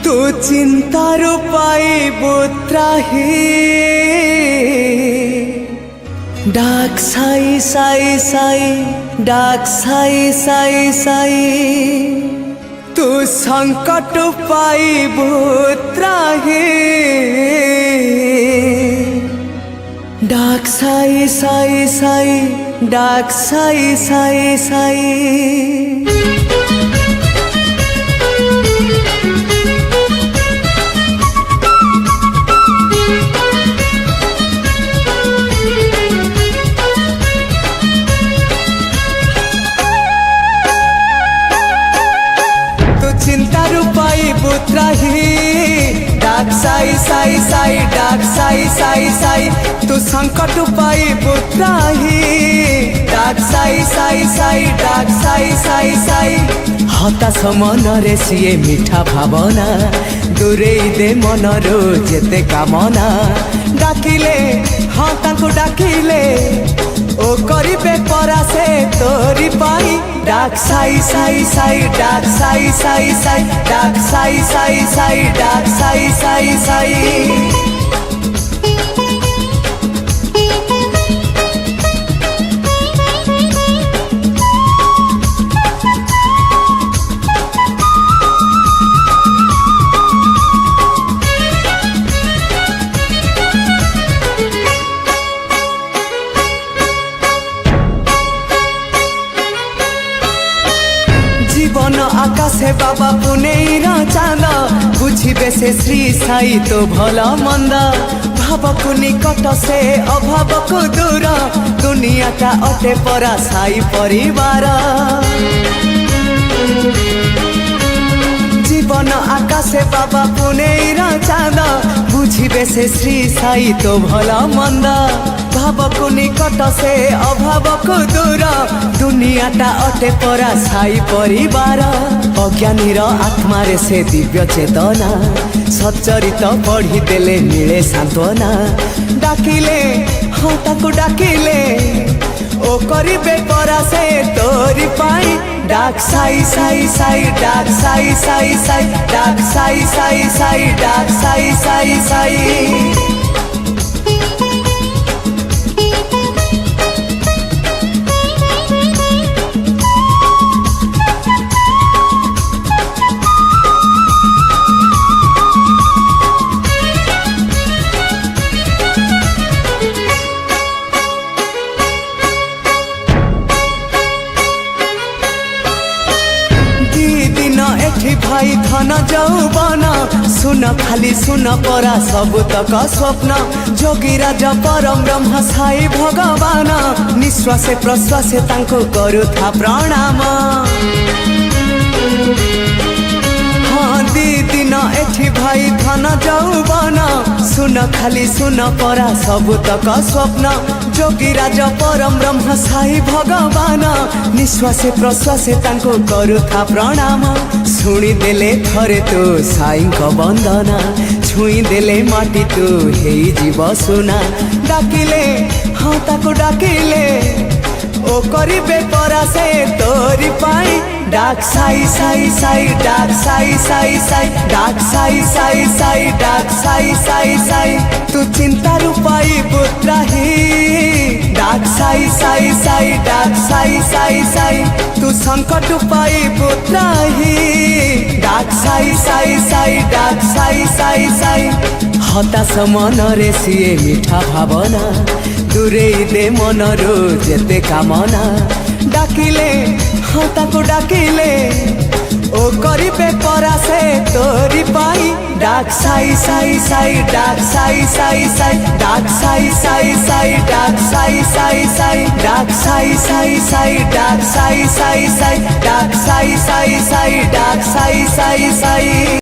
तू चिंतार पाइबु त्राही डाक साई साई साई डाक साई साई साई तू संकट पाइबु त्राही डाक साई साई साई डाक साई साई साई। चिंतार पाइबु त्राही डाक साई साई साई डाक साई साई साई तू संकट पाइबु त्राही डाक साई साई साई डाक साई साई साई। हताश मनरे सीए मिठा भावना दूरे दे मनरो जेते कामना डाकिले हाँ ताको डाकिले ओ करिबे परासे तोरी पाई डाक साई साई साई डाक साई साई साई डाक साई साई साई डाक साई साई साई। जीवन आकाशे बाबा पुनेर चांद बुझे से श्री साई तो भल मंद भाव को निकट से अभाव को दूर दुनिया का अटे परा साई परिवार। जीवन आकाशे बाबा पुनेर चांद बुझे से श्री साई तो भल मंद भाव को निकट से अभाव को दूर दुनियाटा अटे परा साई परिवार। अज्ञानीर आत्मारे से दिव्य चेतना सच्चरित पढ़ी देले मिले सांत्वना डाकिले हाँ ताको डाकिले ओ करिबे परा से तोरी पाई डाक साई साई साई डाक साई साई साई डाक साई साई साई डाक साई साई साई। एठी भाई धन जौवन सुन खाली सुन परा सब तक स्वप्न जोगीराज परम ब्रह्म साई भगवान निश्वासे प्रश्वासे तांको करुथा प्रणाम। हाँ दी दिन एठी भाई धन जौवन सुन खाली सुन परा सब तक स्वप्न जोगीराज परम ब्रह्म साई भगवान निश्वासे प्रश्वासे तांको करुथा प्रणाम। शुणी देले थरे तो साई वंदना छुई देले माटी तो हेई जीव सुना डाकिले हाँ ताको डाकिले ओ करिबे परा से तोरी पाई डाक साई साई साई डाक साई साई साई डाक साई साई साई डाक साई साई साई तू चिंतार पाइबु त्राही डाक साई साई साई डाक साई साई साई तू संकट पाइबु त्राही डाक साई साई साई डाक साई साई साई। हताश मनरे सीए मिठा भावना दूरे दे मनरो जेते कामना डाकिले हाँ ताको डाकिले ओ करिबे परा से तोरी पाई डाक साई साई साई डाक साई साई साई डाक साई साई साई डाक साई साई साई डाक साई साई साई डाक साई साई साई डाक साई साई साई डाक साई साई साई।